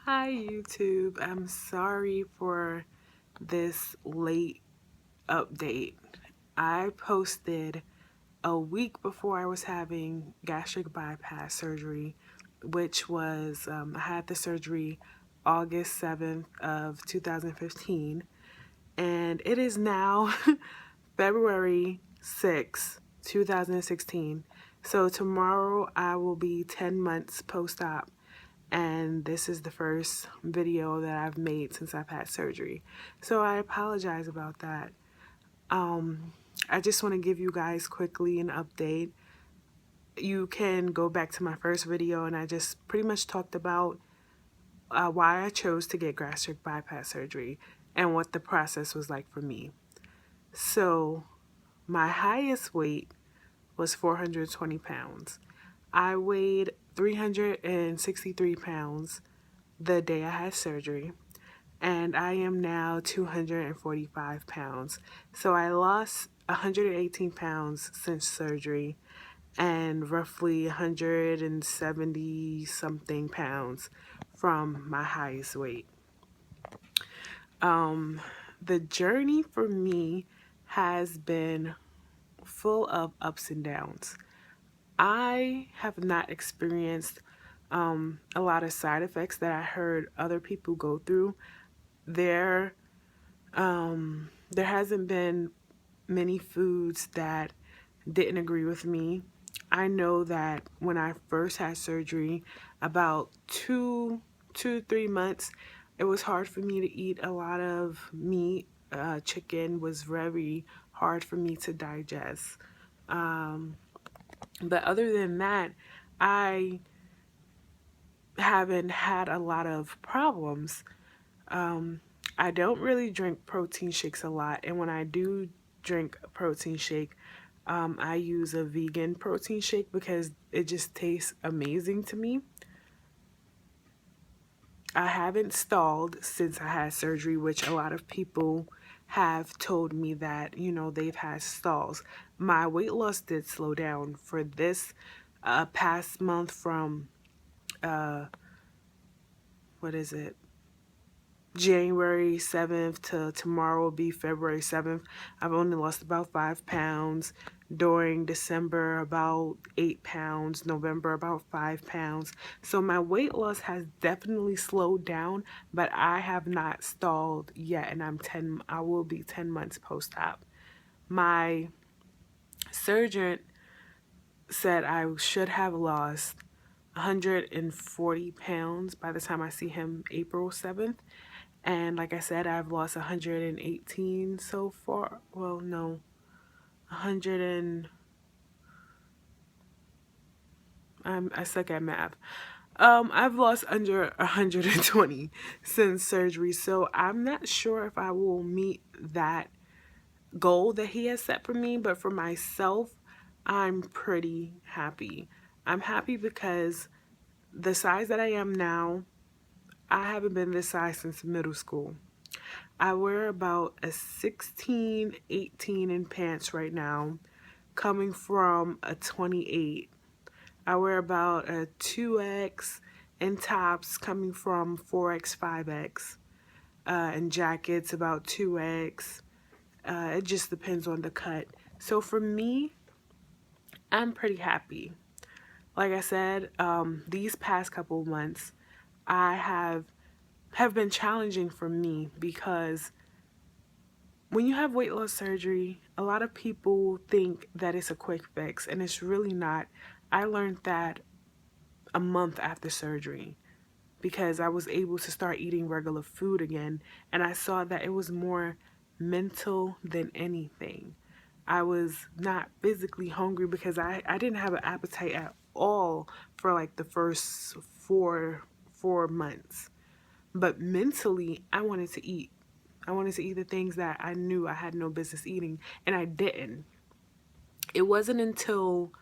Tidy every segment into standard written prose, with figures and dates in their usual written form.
Hi YouTube, I'm sorry for this late update. I posted a week before I was having gastric bypass surgery, which was, I had the surgery August 7th of 2015, and it is now February 6th, 2016. So tomorrow I will be 10 months post-op, and this is the first video that I've made since I've had surgery. So I apologize about that. I just want to give you guys quickly an update. You can go back to my first video and I just pretty much talked about why I chose to get gastric bypass surgery and what the process was like for me. So my highest weight was 420 pounds. I weighed 363 pounds the day I had surgery, and I am now 245 pounds. So I lost 118 pounds since surgery and roughly 170 something pounds from my highest weight. The journey for me has been full of ups and downs. I have not experienced a lot of side effects that I heard other people go through. There hasn't been many foods that didn't agree with me. I know that when I first had surgery, about 3 months, it was hard for me to eat a lot of meat. Chicken was very hard for me to digest. But other than that, I haven't had a lot of problems. I don't really drink protein shakes a lot, and when I do drink a protein shake, I use a vegan protein shake because it just tastes amazing to me. I haven't stalled since I had surgery, which a lot of people have told me that, they've had stalls. My weight loss did slow down for this past month from, what is it? January 7th to tomorrow will be February 7th. I've only lost about 5 pounds. During December, about 8 pounds. November, about 5 pounds. So my weight loss has definitely slowed down, but I have not stalled yet, and I will be 10 months post-op. My surgeon said I should have lost 140 pounds by the time I see him April 7th. And like I said, I've lost 118 so far. Well, no, 100 and I suck at math. I've lost under 120 since surgery, so I'm not sure if I will meet that goal that he has set for me, but for myself, I'm pretty happy. I'm happy because the size that I am now, I haven't been this size since middle school. I wear about a 16, 18 in pants right now, coming from a 28. I wear about a 2X in tops, coming from 4X, 5X, and jackets about 2X. It just depends on the cut. So for me, I'm pretty happy. Like I said, these past couple of months, I have been challenging for me because when you have weight loss surgery, a lot of people think that it's a quick fix, and it's really not. I learned that a month after surgery because I was able to start eating regular food again, and I saw that it was more mental than anything. I was not physically hungry because I didn't have an appetite at all for like the first four months. But mentally, I wanted to eat. I wanted to eat the things that I knew I had no business eating, and I didn't. It wasn't until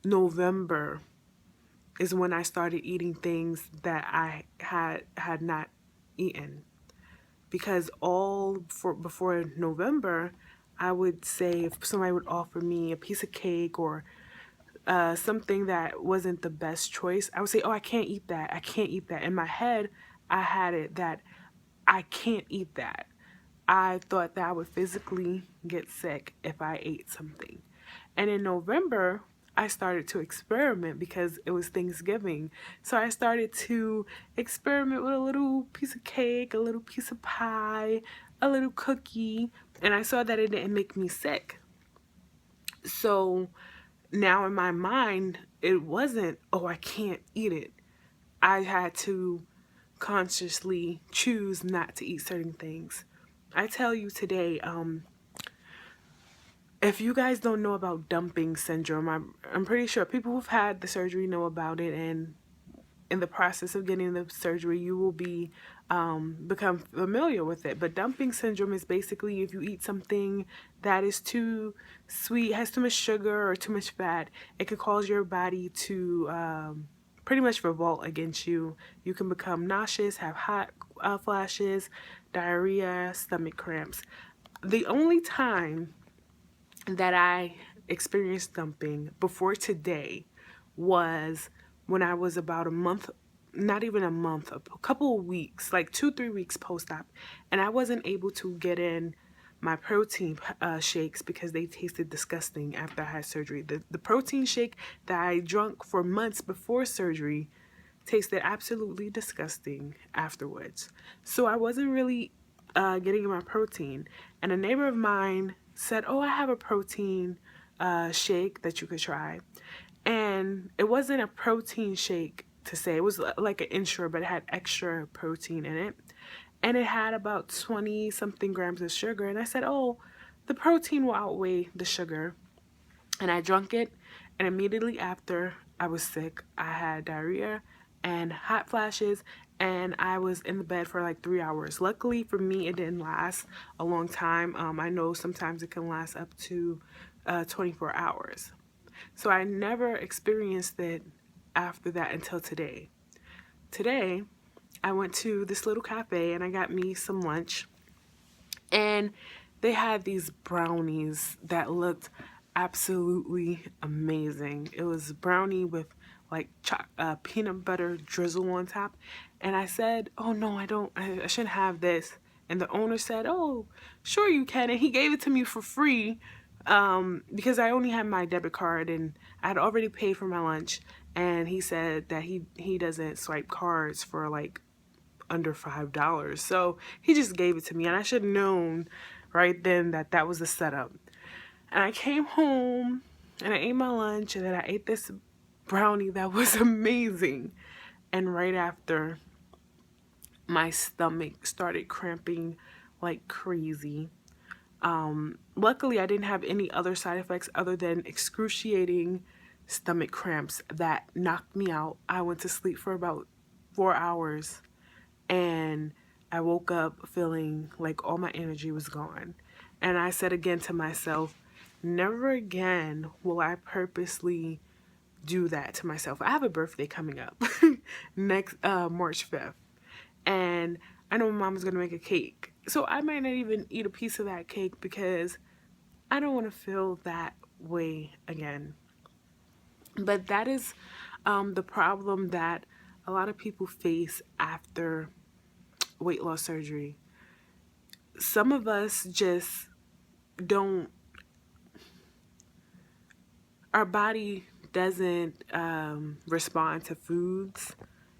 November is when I started eating things that I had not eaten. Because before November, I would say if somebody would offer me a piece of cake or something that wasn't the best choice, I would say, oh, I can't eat that. I can't eat that. In my head, I had it that I can't eat that. I thought that I would physically get sick if I ate something. And in November, I started to experiment because it was Thanksgiving. So I started to experiment with a little piece of cake, a little piece of pie, a little cookie, and I saw that it didn't make me sick. So now in my mind, it wasn't, oh, I can't eat it. I had to consciously choose not to eat certain things. I tell you today, if you guys don't know about dumping syndrome, I'm pretty sure people who've had the surgery know about it, and in the process of getting the surgery, you will be become familiar with it. But dumping syndrome is basically if you eat something that is too sweet, has too much sugar or too much fat, it could cause your body to pretty much revolt against you. You can become nauseous, have hot flashes, diarrhea, stomach cramps. The only time that I experienced dumping before today was when I was about a month, not even a month, a couple of weeks, like 2, 3 weeks post-op, and I wasn't able to get in my protein shakes because they tasted disgusting after I had surgery. The protein shake that I drank for months before surgery tasted absolutely disgusting afterwards. So I wasn't really getting my protein. And a neighbor of mine said, oh, I have a protein shake that you could try. And it wasn't a protein shake to say, it was like an Ensure, but it had extra protein in it. And it had about 20 something grams of sugar. And I said, oh, the protein will outweigh the sugar. And I drank it, and immediately after I was sick. I had diarrhea and hot flashes, and I was in the bed for like 3 hours. Luckily for me, it didn't last a long time. I know sometimes it can last up to 24 hours. So I never experienced it after that until today. Today, I went to this little cafe and I got me some lunch, and they had these brownies that looked absolutely amazing. It was brownie with like peanut butter drizzle on top. And I said, oh no, I shouldn't have this. And the owner said, oh, sure you can. And he gave it to me for free because I only had my debit card and I had already paid for my lunch. And he said that he doesn't swipe cards for like under $5. So he just gave it to me, and I should have known right then that that was the setup. And I came home and I ate my lunch, and then I ate this brownie that was amazing. And right after, my stomach started cramping like crazy. Luckily, I didn't have any other side effects other than excruciating stomach cramps that knocked me out. I went to sleep for about 4 hours, and I woke up feeling like all my energy was gone. And I said again to myself, never again will I purposely do that to myself. I have a birthday coming up next March 5th. And I know my mom's going to make a cake. So I might not even eat a piece of that cake because I don't want to feel that way again. But that is the problem that a lot of people face after weight loss surgery. Some of us just don't, our body doesn't respond to foods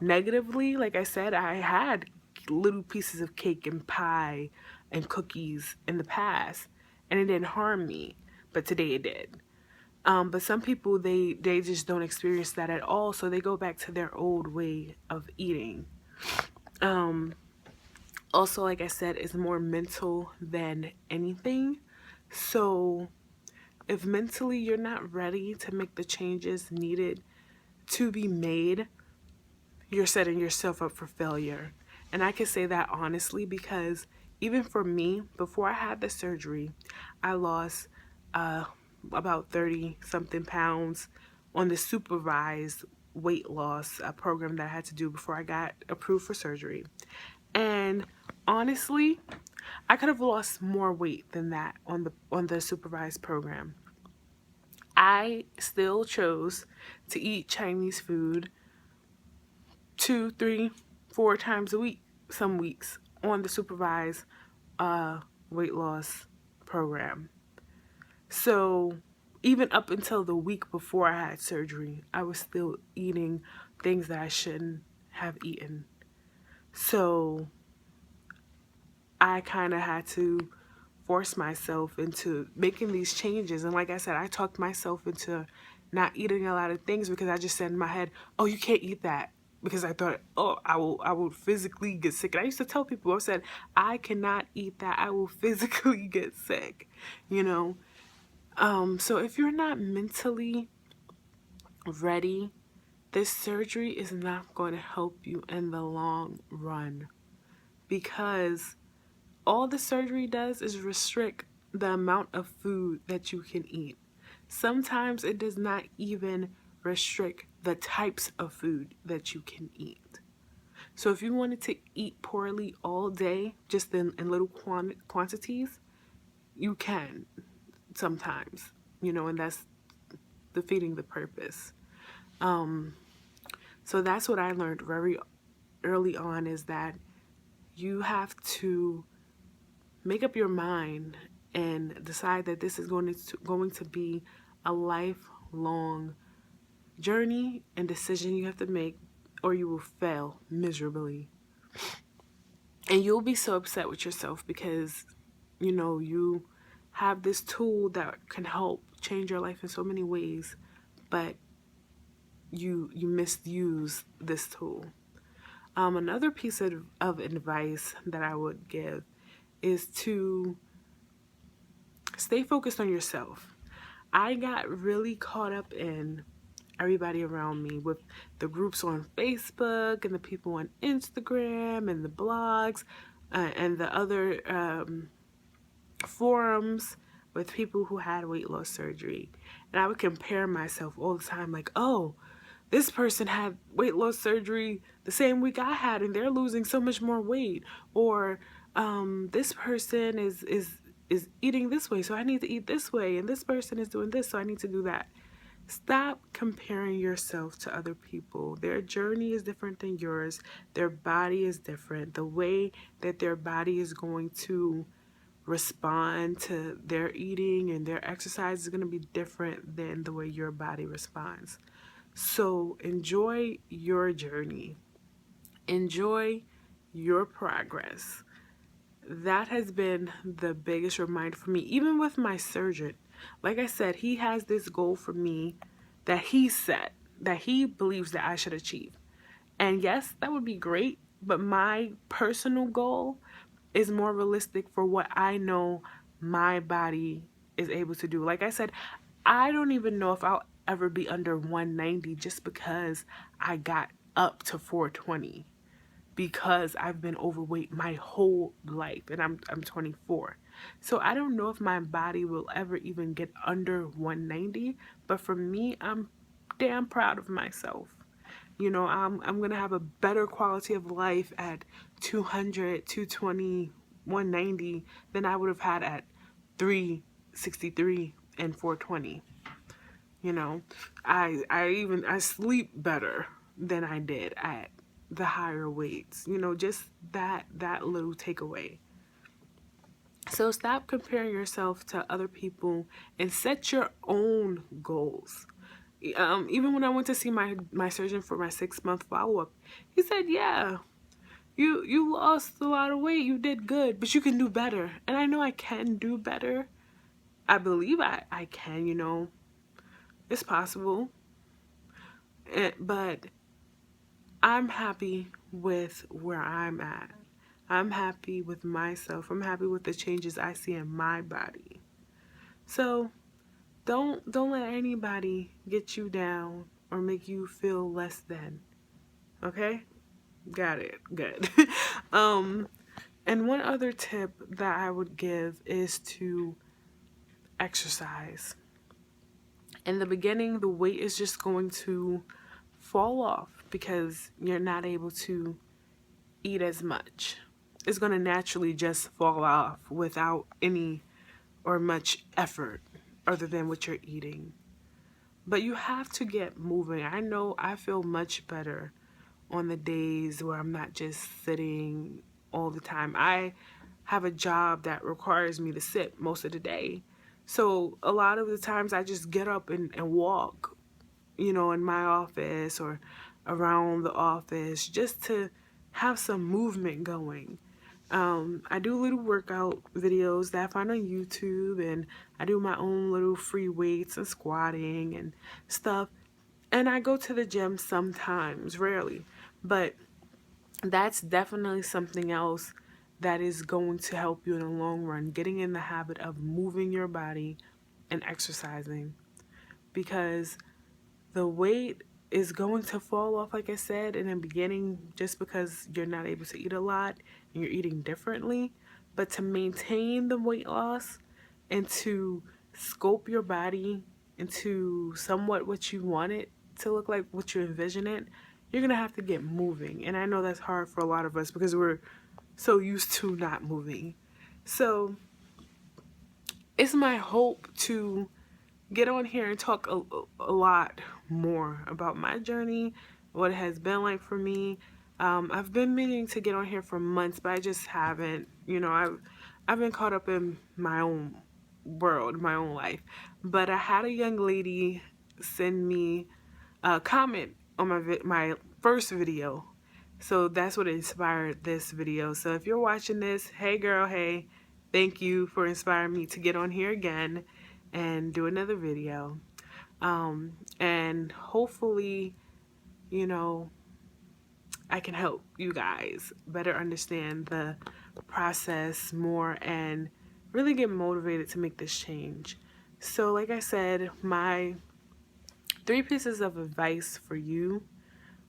negatively. Like I said, I had little pieces of cake and pie and cookies in the past, and it didn't harm me, but today it did. But some people, they just don't experience that at all, so they go back to their old way of eating. Also, like I said, it's more mental than anything. So if mentally you're not ready to make the changes needed to be made, you're setting yourself up for failure. And I can say that honestly because even for me, before I had the surgery, I lost about 30 something pounds on the supervised weight loss program that I had to do before I got approved for surgery. And honestly, I could have lost more weight than that on the supervised program. I still chose to eat Chinese food 2, 3, 4 times a week, some weeks, on the supervised uh, weight loss program. So even up until the week before I had surgery, I was still eating things that I shouldn't have eaten. So I kind of had to force myself into making these changes. And like I said, I talked myself into not eating a lot of things because I just said in my head, "Oh, you can't eat that." Because I thought, "Oh, I will physically get sick." And I used to tell people, I said, "I cannot eat that. I will physically get sick." You know. So if you're not mentally ready, this surgery is not going to help you in the long run, because all the surgery does is restrict the amount of food that you can eat. Sometimes it does not even restrict the types of food that you can eat. So if you wanted to eat poorly all day, just in little quantities, you can sometimes, and that's defeating the purpose. So that's what I learned very early on, is that you have to make up your mind and decide that this is going to be a lifelong journey and decision you have to make, or you will fail miserably. And you'll be so upset with yourself because you have this tool that can help change your life in so many ways, but you misuse this tool. Another piece of advice that I would give is to stay focused on yourself. I got really caught up in everybody around me, with the groups on Facebook and the people on Instagram and the blogs and the other forums with people who had weight loss surgery. And I would compare myself all the time, like, "Oh, this person had weight loss surgery the same week I had and they're losing so much more weight," or this person is eating this way, so I need to eat this way, and this person is doing this, so I need to do that. Stop comparing yourself to other people. Their journey is different than yours. Their body is different. The way that their body is going to respond to their eating and their exercise is going to be different than the way your body responds. So enjoy your journey. Enjoy your progress. That has been the biggest reminder for me, even with my surgeon. Like I said, he has this goal for me that he set, that he believes that I should achieve. And yes, that would be great, but my personal goal is more realistic for what I know my body is able to do. Like I said, I don't even know if I'll ever be under 190 just because I got up to 420, because I've been overweight my whole life and I'm 24. So I don't know if my body will ever even get under 190, but for me, I'm damn proud of myself. I'm going to have a better quality of life at 200, 220, 190 than I would have had at 363 and 420. I sleep better than I did at the higher weights. Just that little takeaway. So stop comparing yourself to other people and set your own goals. Even when I went to see my surgeon for my 6-month follow-up, he said, "Yeah, you lost a lot of weight. You did good, but you can do better." And I know I can do better. I believe I can, It's possible. But I'm happy with where I'm at. I'm happy with myself. I'm happy with the changes I see in my body. So don't let anybody get you down or make you feel less than. Okay? Got it. Good. And one other tip that I would give is to exercise. In the beginning, the weight is just going to fall off because you're not able to eat as much. It's going to naturally just fall off without any or much effort other than what you're eating. But you have to get moving. I know I feel much better on the days where I'm not just sitting all the time. I have a job that requires me to sit most of the day. So a lot of the times I just get up and walk, in my office or around the office just to have some movement going. I do little workout videos that I find on YouTube, and I do my own little free weights and squatting and stuff. And I go to the gym sometimes, rarely, but that's definitely something else that is going to help you in the long run, getting in the habit of moving your body and exercising, because the weight is going to fall off, like I said in the beginning, just because you're not able to eat a lot and you're eating differently. But to maintain the weight loss and to scope your body into somewhat what you want it to look like, what you envision it, you're going to have to get moving. And I know that's hard for a lot of us because we're so used to not moving. So it's my hope to get on here and talk a lot more about my journey, what it has been like for me. I've been meaning to get on here for months, but I just haven't. I've been caught up in my own world, my own life. But I had a young lady send me a comment on my first video. So that's what inspired this video. So if you're watching this, hey girl, hey, thank you for inspiring me to get on here again and do another video. And hopefully, I can help you guys better understand the process more and really get motivated to make this change. So like I said, my 3 pieces of advice for you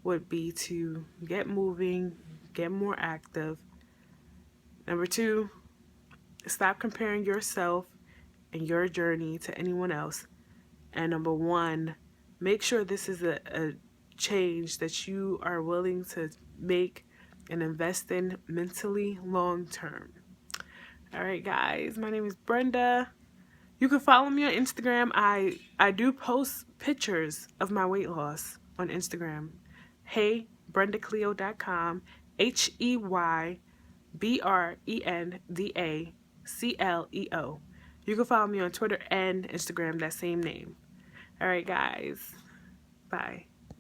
would be to get moving, get more active. Number 2, stop comparing yourself and your journey to anyone else. And number 1, make sure this is a change that you are willing to make and invest in mentally long term. All right, guys, my name is Brenda. You can follow me on Instagram. I do post pictures of my weight loss on Instagram. HeyBrendaCleo.com. HeyBrendacleo. You can follow me on Twitter and Instagram, that same name. All right, guys. Bye.